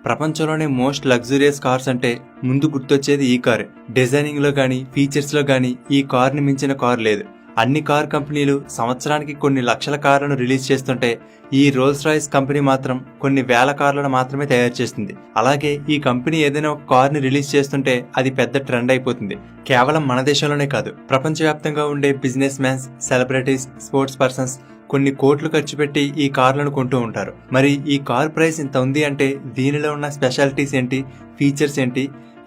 ప్రపంచంలోనే most luxurious cars అంటే ముందు గుర్తొచ్చేది ఈ కార్. డిజైనింగ్ లో గానీ ఫీచర్స్ లో గానీ ఈ కార్ ని మించిన కార్ లేదు. అన్ని కార్ కంపెనీలు సంవత్సరానికి కొన్ని లక్షల కార్లను రిలీజ్ చేస్తుంటే ఈ రోల్స్ రాయ్స్ కంపెనీ మాత్రం కొన్ని వేల కార్లను మాత్రమే తయారు చేస్తుంది. అలాగే ఈ కంపెనీ ఏదైనా ఒక కార్ ని రిలీజ్ చేస్తుంటే అది పెద్ద ట్రెండ్ అయిపోతుంది. కేవలం మన దేశంలోనే కాదు, ప్రపంచవ్యాప్తంగా ఉండే business mans, celebrities, sports persons కొన్ని కోట్లు ఖర్చు పెట్టి ఈ కార్లను కొంటూ ఉంటారు. మరి ఈ కార్ ప్రైస్ ఇంత ఉంది అంటే దీనిలో ఉన్న స్పెషాలిటీస్ ఏంటి, ఫీచర్స్ ఏంటి,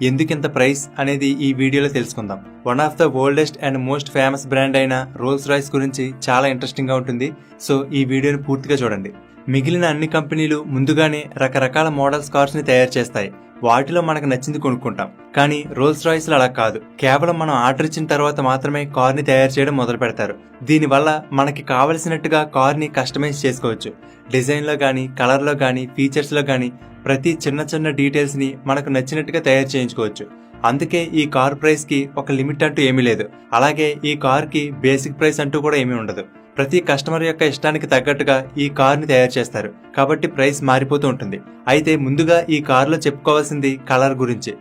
ఎందుకింత ప్రైస్ అనేది ఈ వీడియోలో తెలుసుకుందాం. One of the oldest and most famous brand అయిన రోల్స్ రాయ్స్ గురించి చాలా ఇంట్రెస్టింగ్ గా ఉంటుంది. సో ఈ వీడియోని పూర్తిగా చూడండి. మిగిలిన అన్ని కంపెనీలు ముందుగానే రకరకాల మోడల్స్ కార్స్ ని తయారు చేస్తాయి. వాటిలో మనకు నచ్చింది కొనుక్కుంటాం. కానీ రోల్స్ రాయ్స్ లో అలా కాదు. కేవలం మనం ఆర్డర్ ఇచ్చిన తర్వాత మాత్రమే కార్ ని తయారు చేయడం మొదలు పెడతారు. దీనివల్ల మనకి కావలసినట్టుగా కార్ ని కస్టమైజ్ చేసుకోవచ్చు. డిజైన్ లో గానీ, కలర్ లో గానీ, ఫీచర్స్ లో గానీ ప్రతి చిన్న చిన్న డీటెయిల్స్ ని మనకు నచ్చినట్టుగా తయారు చేయించుకోవచ్చు. అందుకే ఈ కార్ ప్రైస్ కి ఒక లిమిట్ అంటూ ఏమీ లేదు. అలాగే ఈ కార్ కి బేసిక్ ప్రైస్ అంటూ కూడా ఏమీ ఉండదు. ప్రతి కస్టమర్ యొక్క ఇష్టానికి తగ్గట్టుగా ఈ కార్ ని తయారు చేస్తారు. కాబట్టి ప్రైస్ మారిపోతూ ఉంటుంది. అయితే ముందుగా ఈ కార్ లో చెప్పుకోవాల్సింది కలర్ గురించి.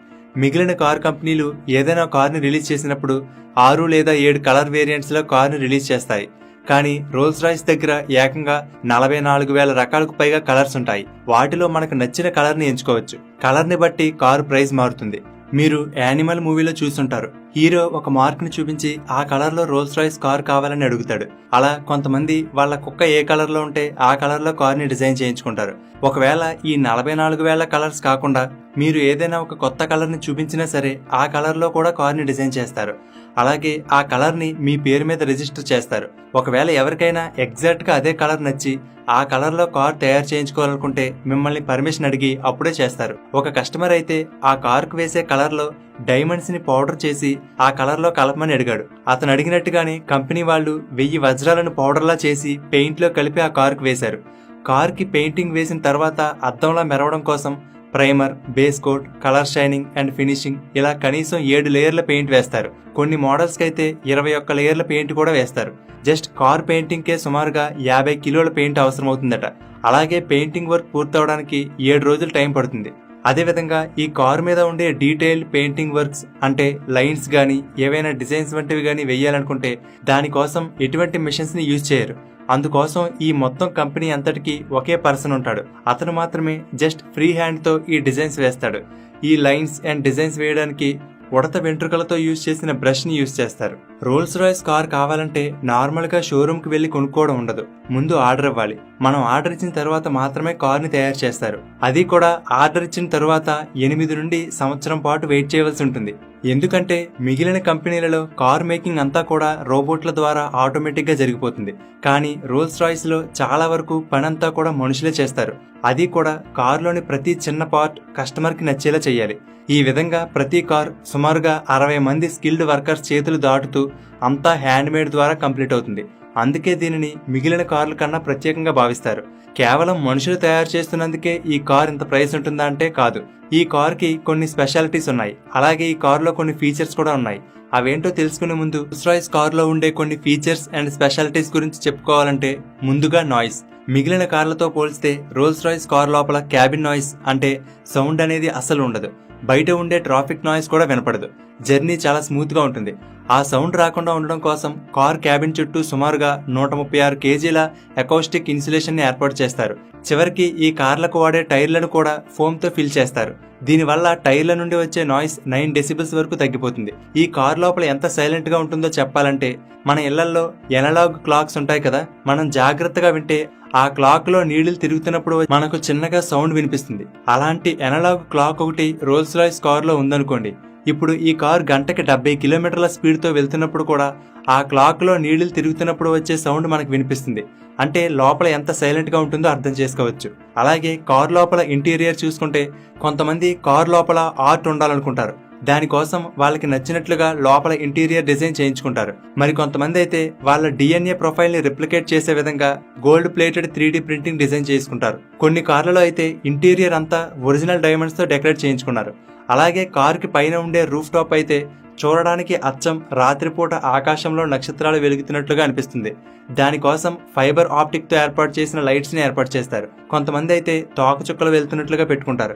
మిగిలిన కార్ కంపెనీలు ఏదైనా కార్ ని రిలీజ్ చేసినప్పుడు 6 లేదా 7 కలర్ వేరియంట్స్ లో కార్ ని రిలీజ్ చేస్తాయి. కానీ రోల్స్ రాయ్స్ దగ్గర ఏకంగా 44,000 రకాలకు పైగా కలర్స్ ఉంటాయి. వాటిలో మనకు నచ్చిన కలర్ ని ఎంచుకోవచ్చు. కలర్ ని బట్టి కారు ప్రైస్ మారుతుంది. మీరు యానిమల్ మూవీలో చూస్తుంటారు. హీరో ఒక మార్క్ ని చూపించి ఆ కలర్ లో రోల్స్ రాయ్స్ కార్ కావాలని అడుగుతాడు. అలా కొంతమంది వాళ్ళ కుక్క ఏ కలర్ లో ఉంటే ఆ కలర్ లో కార్ ని డిజైన్ చేయించుకుంటారు. ఒకవేళ ఈ 44,000 కలర్స్ కాకుండా మీరు ఏదైనా ఒక కొత్త కలర్ ని చూపించినా సరే ఆ కలర్ లో కూడా కార్ ని డిజైన్ చేస్తారు. అలాగే ఆ కలర్ ని మీ పేరు మీద రిజిస్టర్ చేస్తారు. ఒకవేళ ఎవరికైనా ఎగ్జాక్ట్ గా అదే కలర్ నచ్చి ఆ కలర్ లో కార్ తయారు చేయించుకోవాలనుకుంటే మిమ్మల్ని పర్మిషన్ అడిగి అప్పుడే చేస్తారు. ఒక కస్టమర్ అయితే ఆ కార్ కు వేసే కలర్ లో డైమండ్స్ ని పౌడర్ చేసి ఆ కలర్ లో కలపమని అడిగాడు. అతను అడిగినట్టుగానే కంపెనీ వాళ్ళు 1000 వజ్రాలను పౌడర్ లా చేసి పెయింట్ లో కలిపి ఆ కార్ కు వేశారు. కార్ కి పెయింటింగ్ వేసిన తర్వాత అద్దంలా మెరవడం కోసం primer, base coat, colour shining and finishing ఇలా కనీసం 7 లేయర్ల పెయింట్ వేస్తారు. కొన్ని మోడల్స్ కి అయితే 21 లేయర్ల పెయింట్ కూడా వేస్తారు. జస్ట్ కార్ పెయింటింగ్ కే సుమారుగా 50 కిలోల పెయింట్ అవసరం అవుతుందట. అలాగే పెయింటింగ్ వర్క్ పూర్తవడానికి 7 రోజులు టైం పడుతుంది. అదేవిధంగా ఈ కార్ మీద ఉండే డీటెయిల్డ్ పెయింటింగ్ వర్క్స్ అంటే లైన్స్ గానీ ఏవైనా డిజైన్స్ వంటివి గానీ వేయాలనుకుంటే దానికోసం ఎటువంటి మిషన్స్ ని యూజ్ చేయరు. అందుకోసం ఈ మొత్తం కంపెనీ అంతటికి ఒకే పర్సన్ ఉంటాడు. అతను మాత్రమే జస్ట్ ఫ్రీ హ్యాండ్ తో ఈ డిజైన్స్ వేస్తాడు. ఈ లైన్స్ అండ్ డిజైన్స్ వేయడానికి ఉడత వెంట్రుకలతో యూజ్ చేసిన బ్రష్ ని యూజ్ చేస్తారు. రోల్స్ రాయ్స్ కార్ కావాలంటే నార్మల్ గా షోరూమ్ కి వెళ్లి కొనుక్కోవడం ఉండదు. ముందు ఆర్డర్ ఇవ్వాలి. మనం ఆర్డర్ ఇచ్చిన తర్వాత మాత్రమే కార్ ని తయారు చేస్తారు. అది కూడా ఆర్డర్ ఇచ్చిన తర్వాత 8 నుండి సంవత్సరం పాటు వెయిట్ చేయవలసి ఉంటుంది. ఎందుకంటే మిగిలిన కంపెనీలలో కార్ మేకింగ్ అంతా కూడా రోబోట్ల ద్వారా ఆటోమేటిక్ గా జరిగిపోతుంది. కానీ రోల్స్ రాయ్స్ లో చాలా వరకు పనంతా కూడా మనుషులే చేస్తారు. అది కూడా కారులోని ప్రతి చిన్న పార్ట్ కస్టమర్ కి నచ్చేలా చేయాలి. ఈ విధంగా ప్రతి కార్ సుమారుగా 60 మంది స్కిల్డ్ వర్కర్స్ చేతులు దాటుతూ అంతా హ్యాండ్ మేడ్ ద్వారా కంప్లీట్ అవుతుంది. అందుకే దీనిని మిగిలిన కార్ల కన్నా ప్రత్యేకంగా భావిస్తారు. కేవలం మనుషులు తయారు చేస్తున్నందుకే ఈ కార్ ఇంత ప్రైస్ ఉంటుందా అంటే కాదు. ఈ కార్ కి కొన్ని స్పెషాలిటీస్ ఉన్నాయి. అలాగే ఈ కార్ లో కొన్ని ఫీచర్స్ కూడా ఉన్నాయి. అవేంటో తెలుసుకునే ముందు రోల్స్ రాయ్స్ కార్ లో ఉండే కొన్ని ఫీచర్స్ అండ్ స్పెషాలిటీస్ గురించి చెప్పుకోవాలంటే ముందుగా నాయిస్. మిగిలిన కార్లతో పోల్స్తే రోల్స్ రాయ్స్ కార్ లోపల క్యాబిన్ నాయిస్ అంటే సౌండ్ అనేది అస్సలు ఉండదు. బయట ఉండే ట్రాఫిక్ నాయిస్ కూడా వినపడదు. జర్నీ చాలా స్మూత్ గా ఉంటుంది. ఆ సౌండ్ రాకుండా ఉండడం కోసం కార్ క్యాబిన్ చుట్టూ సుమారుగా 136 కేజీల అకౌస్టిక్ ఇన్సులేషన్ ని ఏర్పాటు చేస్తారు. చివరికి ఈ కార్లకు వాడే టైర్లను కూడా ఫోమ్ తో ఫిల్ చేస్తారు. దీనివల్ల టైర్ల నుండి వచ్చే నాయిస్ 9 డెసిబెల్స్ వరకు తగ్గిపోతుంది. ఈ కార్ లోపల ఎంత సైలెంట్ గా ఉంటుందో చెప్పాలంటే మన ఇళ్లలో ఎనలాగ్ క్లాక్స్ ఉంటాయి కదా, మనం జాగ్రత్తగా వింటే ఆ క్లాక్ లో నీళ్లు తిరుగుతున్నప్పుడు మనకు చిన్నగా సౌండ్ వినిపిస్తుంది. అలాంటి ఎనలాగ్ క్లాక్ ఒకటి రోల్స్ రాయ్స్ కార్ లో ఉందనుకోండి. ఇప్పుడు ఈ కార్ గంటకి 70 కిలోమీటర్ల స్పీడ్ తో వెళ్తున్నప్పుడు కూడా ఆ క్లాక్ లో నీళ్లు తిరుగుతున్నప్పుడు వచ్చే సౌండ్ మనకు వినిపిస్తుంది. అంటే లోపల ఎంత సైలెంట్ గా ఉంటుందో అర్థం చేసుకోవచ్చు. అలాగే కార్ లోపల ఇంటీరియర్ చూసుకుంటే కొంతమంది కార్ లోపల ఆర్ట్ ఉండాలనుకుంటారు. దానికోసం వాళ్ళకి నచ్చినట్లుగా లోపల ఇంటీరియర్ డిజైన్ చేయించుకుంటారు. మరి కొంతమంది అయితే వాళ్ళ DNA ప్రొఫైల్ ని రిప్లికేట్ చేసే విధంగా gold plated 3D printing design చేసుకుంటారు. కొన్ని కార్లలో అయితే ఇంటీరియర్ అంతా ఒరిజినల్ డైమండ్స్ తో డెకరేట్ చేయించుకున్నారు. అలాగే కార్ కి పైన ఉండే రూఫ్ టాప్ అయితే చూడడానికి అచ్చం రాత్రిపూట ఆకాశంలో నక్షత్రాలు వెలుగుతున్నట్లుగా అనిపిస్తుంది. దానికోసం ఫైబర్ ఆప్టిక్ తో ఏర్పాటు చేసిన లైట్స్ ని ఏర్పాటు చేస్తారు. కొంతమంది అయితే తోక చుక్కలు వెళ్తున్నట్లుగా పెట్టుకుంటారు.